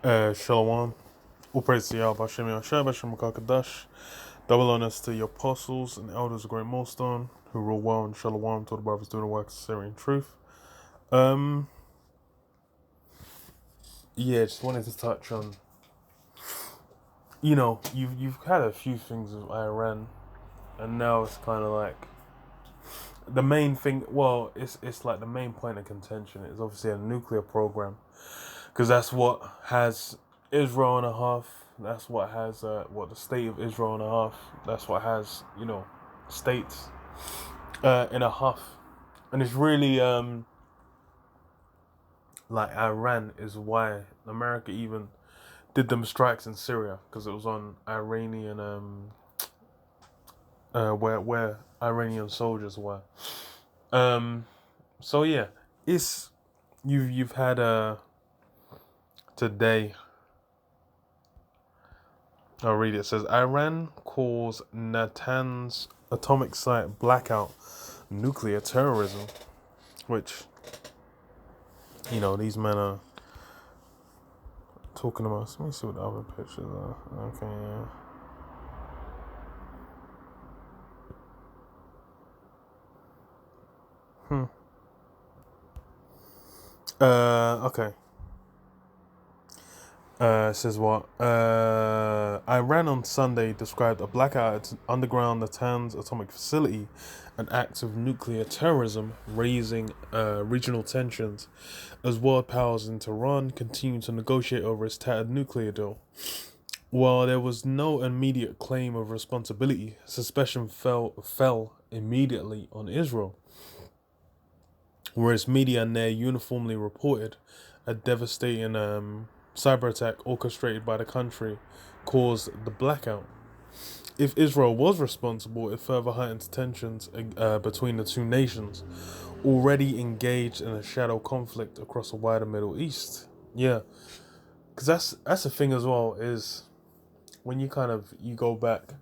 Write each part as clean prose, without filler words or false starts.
Shalom. All praise to Yahweh Hashem Yahshua Hashem Kakadash. Double honors to your apostles and elders of Great Millstone who rule well in Shalom to the brothers doing the work of Syrian truth. Um, yeah, just wanted to touch on. You've had a few things with Iran, and now it's kind of like the main thing. Well, it's like the main point of contention is obviously a nuclear program, because that's what has Israel in a half. That's what has what the state of Israel in a half. That's what has states in a huff, and it's really like Iran is why America even did them strikes in Syria, because it was on Iranian where Iranian soldiers were. So yeah, it's you've had today. I'll read it. It says Iran calls Natanz atomic site blackout nuclear terrorism, which these men are talking about. Let me see what the other pictures are. Okay, yeah. Okay. It says what? Iran on Sunday described a blackout at its underground Natanz atomic facility an act of nuclear terrorism, raising regional tensions as world powers in Tehran continue to negotiate over its tattered nuclear deal. While there was no immediate claim of responsibility, suspicion fell immediately on Israel, whereas media near uniformly reported a devastating cyber attack orchestrated by the country caused the blackout. If Israel was responsible, it further heightened tensions between the two nations, already engaged in a shadow conflict across the wider Middle East. Yeah, because that's the thing as well, is when you go back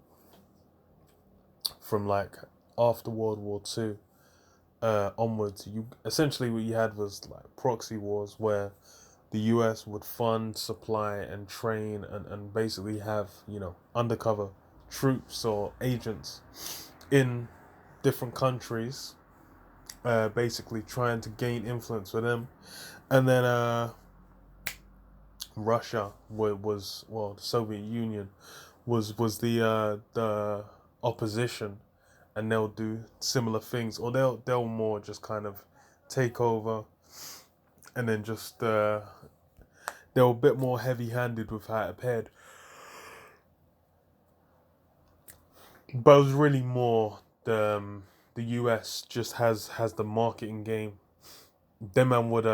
from like after World War Two onwards, you essentially what you had was like proxy wars where the US would fund, supply, and train and basically have, undercover troops or agents in different countries, basically trying to gain influence with them. And then Russia well, the Soviet Union was the opposition, and they'll do similar things, or they'll more just kind of take over, and then just they were a bit more heavy-handed with how it appeared. But it was really more the US just has the marketing game. Them man would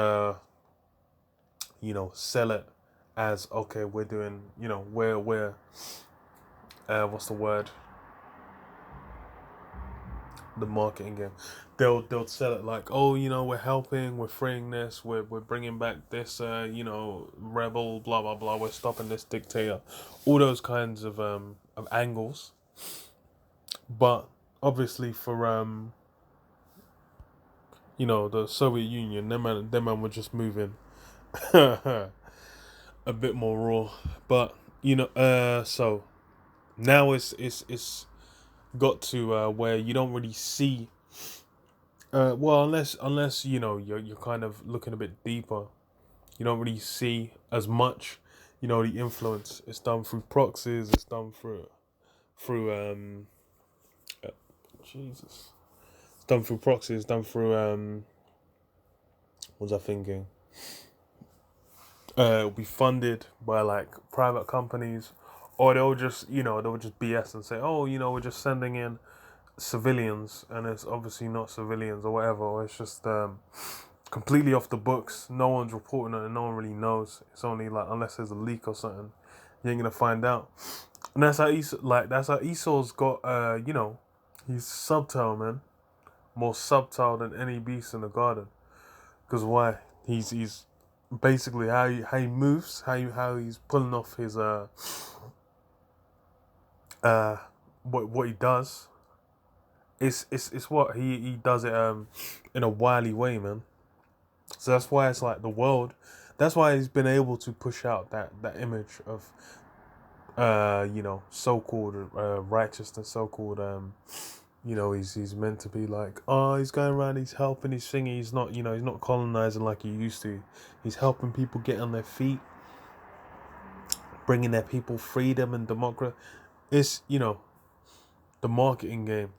sell it as, okay, we're doing, we're what's the word? The marketing game. They'll sell it like, oh, we're helping, we're freeing this, we're bringing back this rebel, blah blah blah, we're stopping this dictator, all those kinds of angles. But obviously for the Soviet Union, them man were just moving a bit more raw. But so now it's got to where you don't really see. Well, unless you're kind of looking a bit deeper, you don't really see as much. The influence. It's done through proxies. It's done through uh, Jesus. It's done through proxies. It's done through what was I thinking? It'll be funded by like private companies, or they'll just BS and say, oh, we're just sending in civilians, and it's obviously not civilians or whatever, or it's just completely off the books. No one's reporting it, and no one really knows. It's only like unless there's a leak or something, you ain't gonna find out. And that's how Esau's got he's subtle, man, more subtle than any beast in the garden. Because why? He's basically how he moves, how he's pulling off his what he does. It's what he does it in a wily way, man. So that's why it's like the world. That's why he's been able to push out that image of so-called righteousness, so-called he's meant to be like, oh, he's going around, he's helping, he's singing, he's not, he's not colonizing like he used to. He's helping people get on their feet, bringing their people freedom and democracy. It's, the marketing game.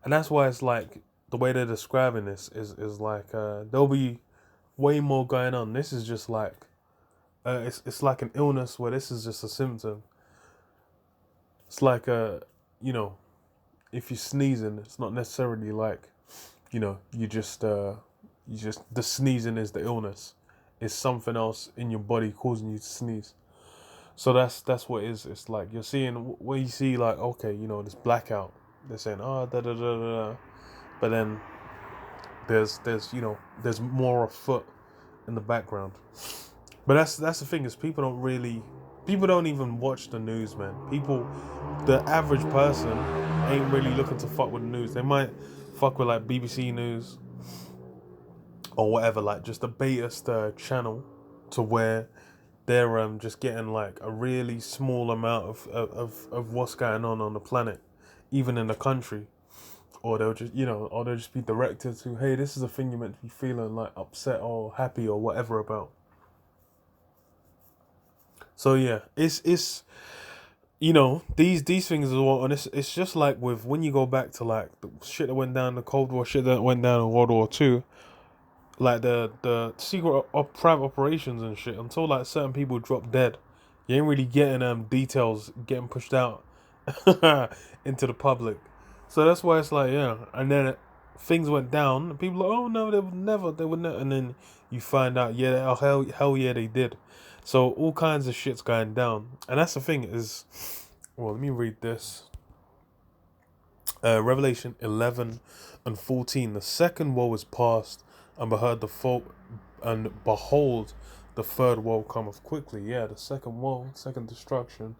And that's why it's like, the way they're describing this is like, there'll be way more going on. This is just like, it's like an illness where this is just a symptom. It's like if you're sneezing, it's not necessarily like, the sneezing is the illness. It's something else in your body causing you to sneeze. So that's what it is. It's like you're seeing where you see like, okay, this blackout. They're saying, oh, da da da da, but then there's more afoot in the background. But that's the thing, is people don't even watch the news, man. The average person ain't really looking to fuck with the news. They might fuck with like BBC News or whatever, like just the beta channel, to where they're just getting like a really small amount of what's going on the planet, even in the country. Or they'll just be directed to, hey, this is a thing you're meant to be feeling like upset or happy or whatever about. So yeah, it's these things as well, and it's just like with when you go back to like the shit that went down in the Cold War, shit that went down in World War II, like the secret private operations and shit. Until like certain people drop dead, you ain't really getting details getting pushed out into the public. So that's why it's like, yeah, and then things went down, and people are like, oh no, they would never, and then you find out, yeah, oh, hell yeah, they did. So all kinds of shit's going down, and that's the thing is, well, let me read this. Revelation 11 and 14. The second woe is past, and behold, the third woe cometh quickly. Yeah, the second woe, second destruction,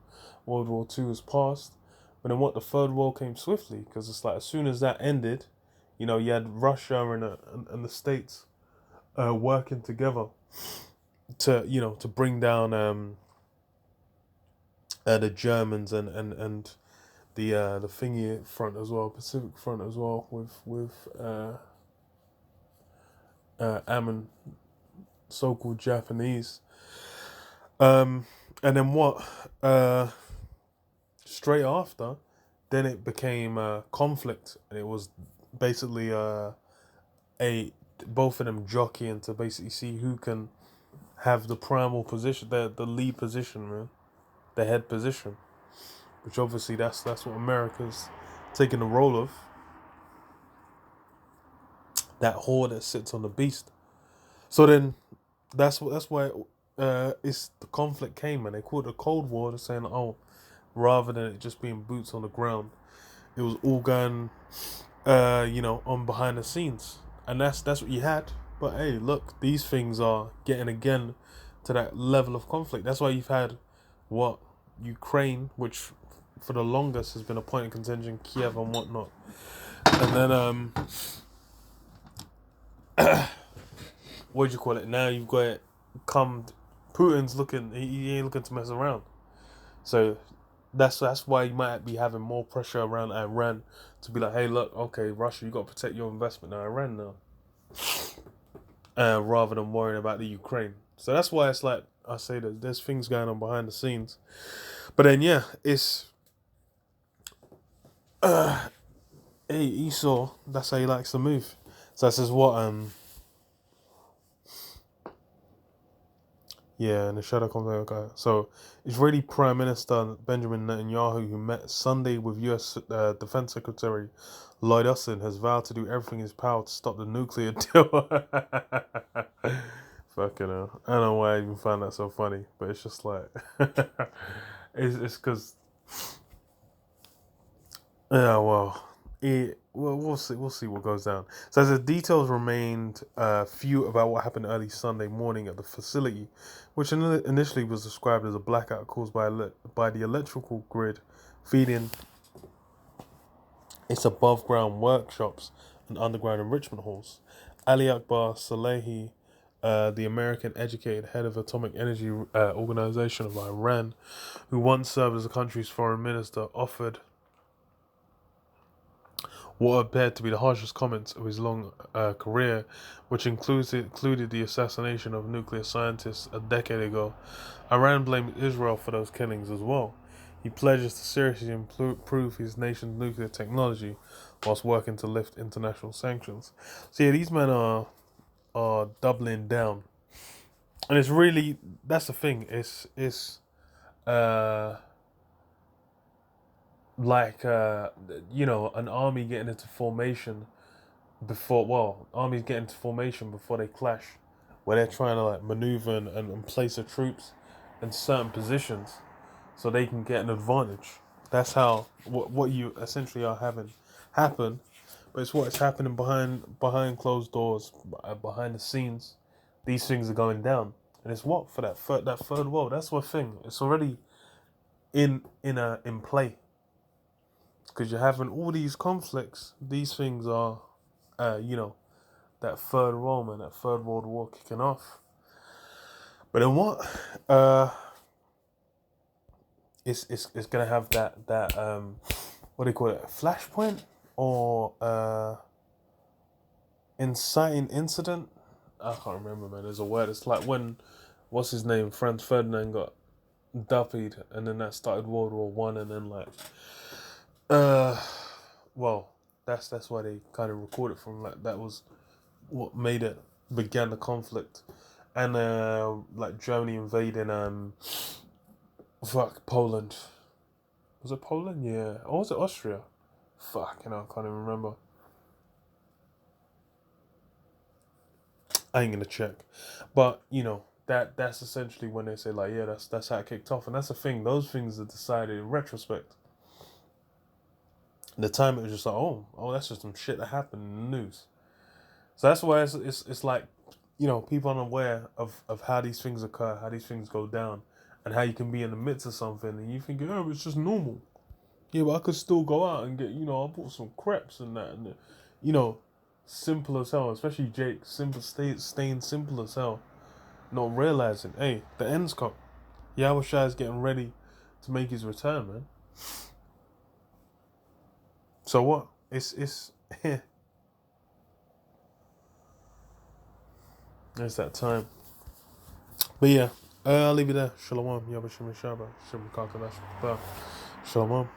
World War II is past. But then what? The third woe came swiftly, because it's like as soon as that ended, you had Russia and the States working together to bring down the Germans and the thingy front as well, Pacific front as well, with Ammon, so-called Japanese. And then what? Straight after, then it became conflict, and it was basically both of them jockeying to basically see who can have the primal position, the lead position, man, the head position, which obviously that's what America's taking the role of, that whore that sits on the beast. So then that's why it's the conflict came, and they called it the Cold War. They're saying, oh, rather than it just being boots on the ground, it was all going on behind the scenes, and that's what you had. But hey, look, these things are getting again to that level of conflict. That's why you've had Ukraine, which for the longest has been a point of contention, Kiev and whatnot, and then what do you call it? Now you've got it Putin's looking, he ain't looking to mess around. So that's why you might be having more pressure around Iran to be like, hey, look, okay, Russia, you got to protect your investment in Iran now, rather than worrying about the Ukraine. So that's why it's like I say that there's things going on behind the scenes. But then yeah, it's hey, Esau, that's how he likes to move. So this is what yeah, and the shadow comes out. Okay. So, Israeli Prime Minister Benjamin Netanyahu, who met Sunday with U.S. Defense Secretary Lloyd Austin, has vowed to do everything in his power to stop the nuclear deal. Fucking hell. I don't know why I even find that so funny, but it's just like, it's because, yeah, well, we'll see what goes down. So as the details remained few about what happened early Sunday morning at the facility, which initially was described as a blackout caused by the electrical grid feeding its above ground workshops and underground enrichment halls. Ali Akbar Salehi, the American-educated head of Atomic Energy Organization of Iran, who once served as the country's foreign minister, offered what appeared to be the harshest comments of his long career, which included the assassination of nuclear scientists a decade ago. Iran blamed Israel for those killings as well. He pledges to seriously improve his nation's nuclear technology whilst working to lift international sanctions. So yeah, these men are doubling down, and it's really, that's the thing. It's uh like an army getting into formation armies get into formation before they clash, where they're trying to like maneuver and place the troops in certain positions so they can get an advantage. That's how what you essentially are having happen, but it's what's happening behind closed doors, behind the scenes. These things are going down, and it's what for that third world. That's what thing. It's already in play, because you're having all these conflicts. These things are, that third world, man, that third world war kicking off. But then what? It's gonna have that what do you call it? Flashpoint or inciting incident? I can't remember, man. There's a word. It's like when, what's his name? Franz Ferdinand got duppied, and then that started World War One, and then like, well, that's why they kind of recorded from, like, that was what began the conflict, and like Germany invading Poland. Was it Poland? Yeah. Or was it Austria? Fuck, I can't even remember. I ain't gonna check, but that's essentially when they say, like, yeah, that's how it kicked off, and that's the thing. Those things are decided in retrospect. At the time, it was just like, oh, that's just some shit that happened in the news. So that's why it's like, people aren't aware of how these things occur, how these things go down, and how you can be in the midst of something and you think, oh, it's just normal. Yeah, but I could still go out and get, I bought some crepes and that, and simple as hell. Especially Jake, staying simple as hell, not realizing, hey, the end's come. Yahushua is getting ready to make his return, man. So what? It's it's that time. But yeah, I'll leave it there. Shalom. Yabashim Shabbat. Shalom.